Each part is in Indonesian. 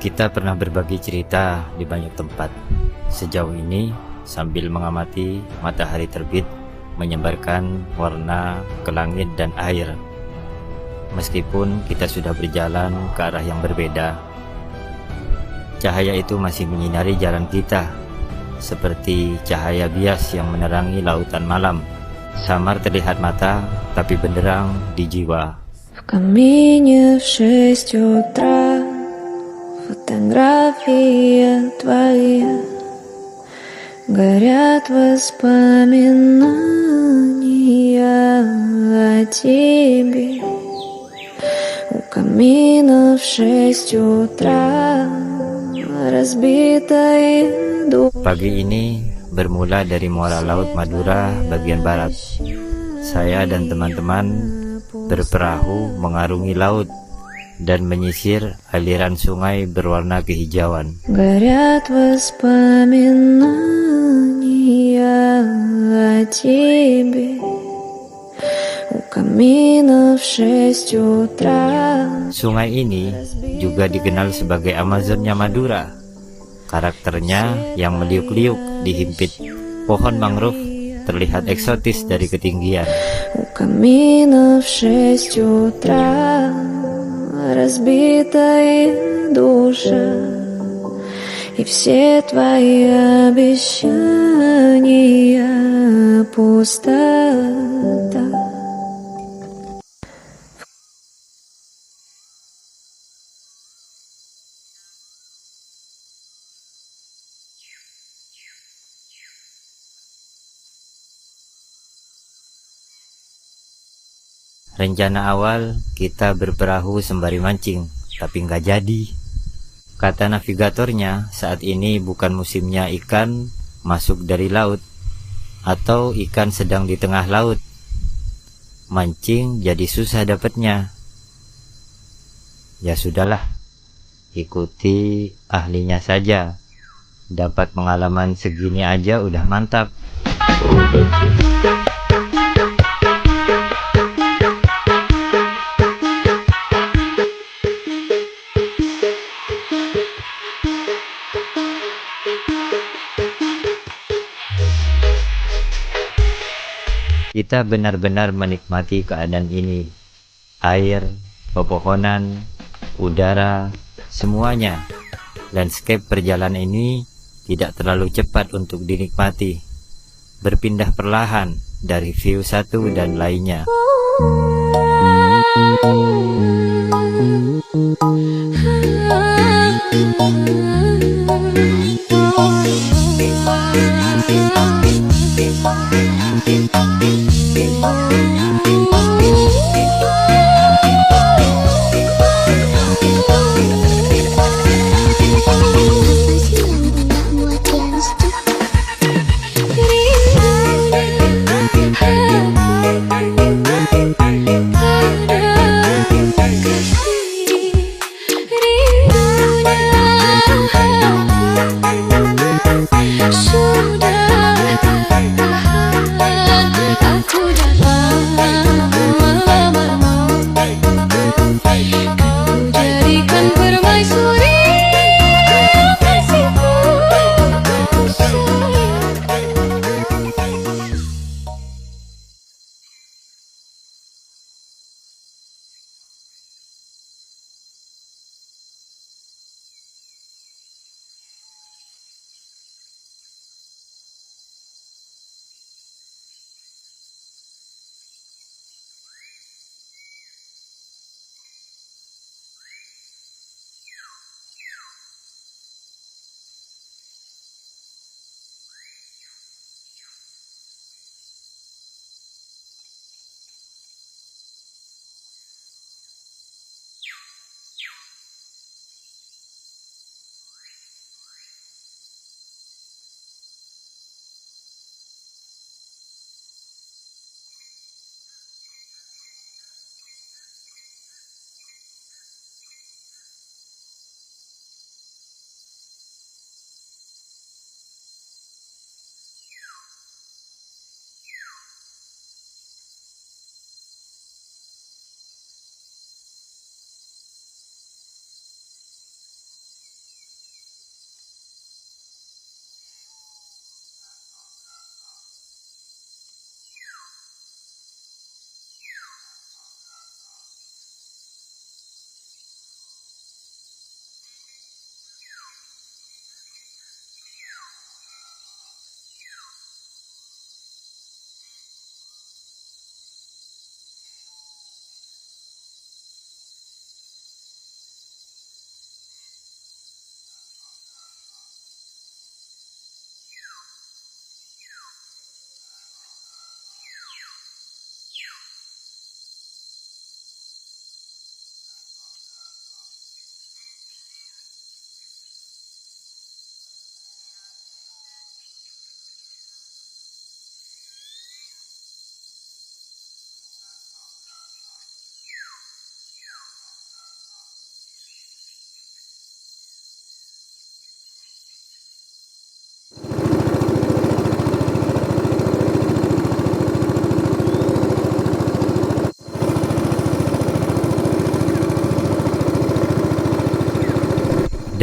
Kita pernah berbagi cerita di banyak tempat. Sejauh ini, sambil mengamati matahari terbit menyebarkan warna ke langit dan air. Meskipun kita sudah berjalan ke arah yang berbeda, cahaya itu masih menyinari jalan kita, seperti cahaya bias yang menerangi lautan malam. Samar terlihat mata, tapi benderang di jiwa. В камине в 6 утра фотография твоя, горят воспоминания о тебе. У камина в 6 утра разбитая душа. Pagi ini bermula dari muara laut Madura bagian barat. Saya dan teman-teman berperahu mengarungi laut dan menyisir aliran sungai berwarna kehijauan. Горят воспоминания о тебе. У камина в 6 утра. Sungai ini juga dikenal sebagai Amazonnya Madura. Karakternya yang meliuk-liuk dihimpit pohon mangrove terlihat eksotis dari ketinggian. У камина в 6 утра разбитая душа, и все твои обещания пустота. Rencana awal kita berperahu sembari mancing, tapi nggak jadi. Kata navigatornya, saat ini bukan musimnya ikan masuk dari laut, atau ikan sedang di tengah laut. Mancing jadi susah dapatnya. Ya sudahlah, ikuti ahlinya saja. Dapat pengalaman segini aja udah mantap. Kita benar-benar menikmati keadaan ini. Air, pepohonan, udara, semuanya. Landscape perjalanan ini tidak terlalu cepat untuk dinikmati. Berpindah perlahan dari view satu dan lainnya.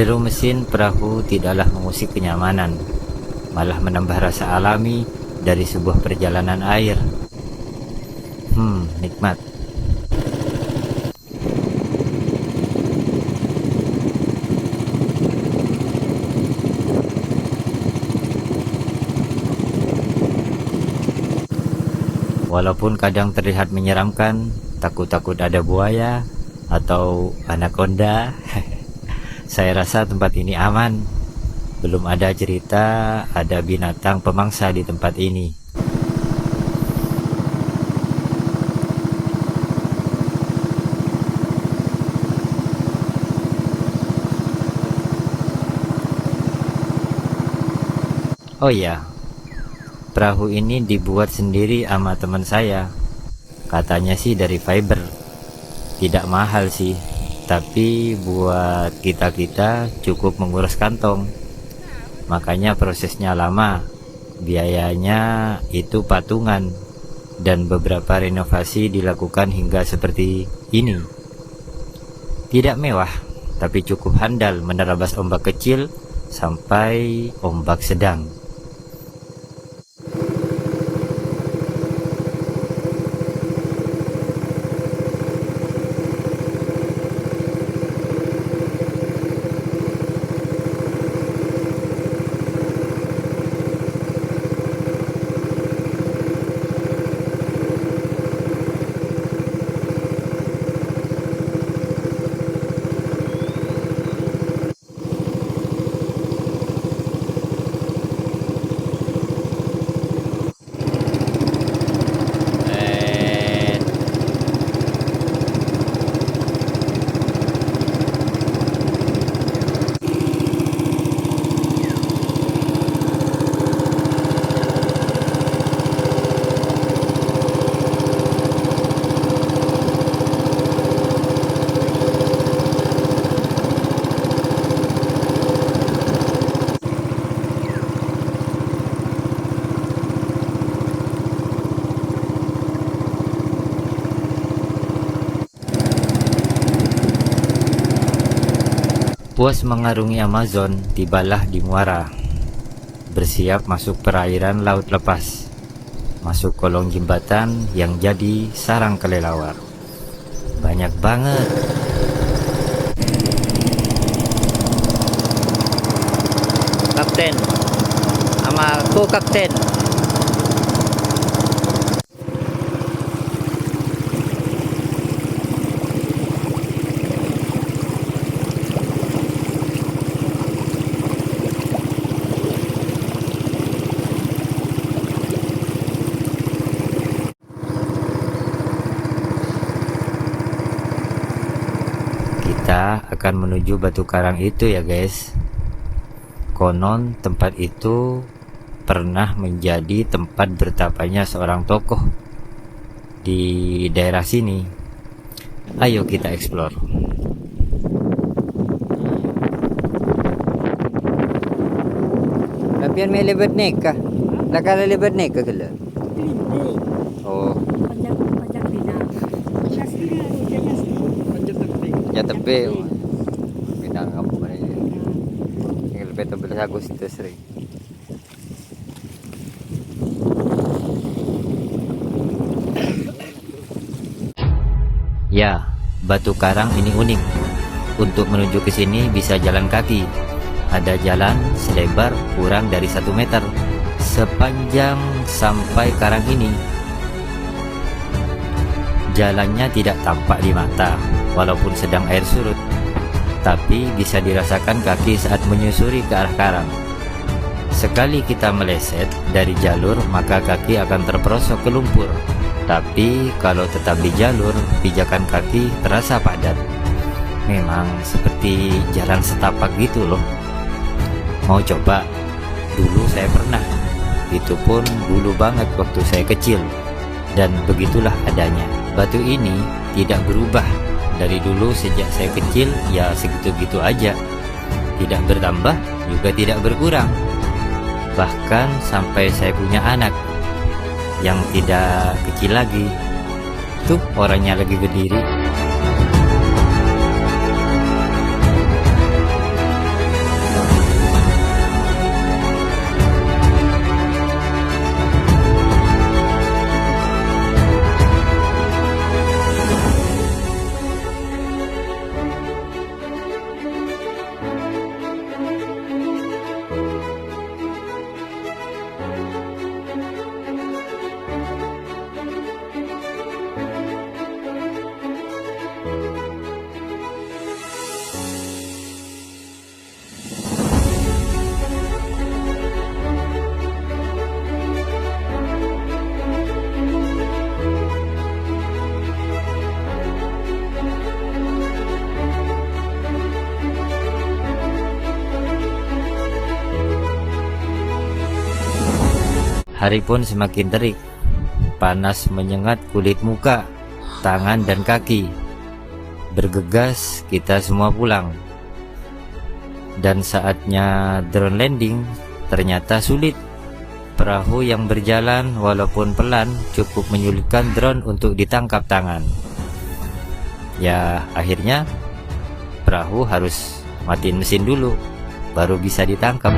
Deru mesin perahu tidaklah mengusik kenyamanan, malah menambah rasa alami dari sebuah perjalanan air. Nikmat. Walaupun kadang terlihat menyeramkan, takut-takut ada buaya atau anaconda, saya rasa tempat ini aman. Belum ada cerita ada binatang pemangsa di tempat ini. Oh iya, perahu ini dibuat sendiri sama teman saya. Katanya sih dari fiber. Tidak mahal sih, tapi buat kita-kita cukup menguras kantong. Makanya prosesnya lama. Biayanya itu patungan, dan beberapa renovasi dilakukan hingga seperti ini. Tidak mewah, tapi cukup handal menerabas ombak kecil sampai ombak sedang. Puas mengarungi Amazon, tibalah di Muara. Bersiap masuk perairan laut lepas, masuk kolong jembatan yang jadi sarang kelelawar. Banyak banget. Kapten, sama aku kapten. Kita akan menuju Batu Karang itu ya guys. Konon tempat itu pernah menjadi tempat bertapanya seorang tokoh di daerah sini. Ayo kita explore. Tapi may libat nek kah? Nakala libat nek kah kala? Oh, ya tebe. Bidang kamu mana? Yang lebih tebe Agustus rin. Ya, Batu Karang ini unik. Untuk menuju ke sini bisa jalan kaki. Ada jalan selebar kurang dari 1 meter sepanjang sampai karang ini. Jalannya tidak tampak di mata walaupun sedang air surut, tapi bisa dirasakan kaki saat menyusuri ke arah karang. Sekali kita meleset dari jalur, maka kaki akan terperosok ke lumpur. Tapi kalau tetap di jalur, pijakan kaki terasa padat. Memang seperti jalan setapak gitu loh. Mau coba? Dulu saya pernah. Itu pun dulu banget waktu saya kecil. Dan begitulah adanya. Batu ini tidak berubah. Dari dulu sejak saya kecil, ya segitu-gitu aja. Tidak bertambah, juga tidak berkurang. Bahkan sampai saya punya anak yang tidak kecil lagi. Tuh orangnya lagi berdiri. Hari pun semakin terik. Panas menyengat kulit muka, tangan dan kaki. Bergegas kita semua pulang. Dan saatnya drone landing ternyata sulit. Perahu yang berjalan walaupun pelan cukup menyulitkan drone untuk ditangkap tangan. Ya, akhirnya perahu harus matiin mesin dulu baru bisa ditangkap.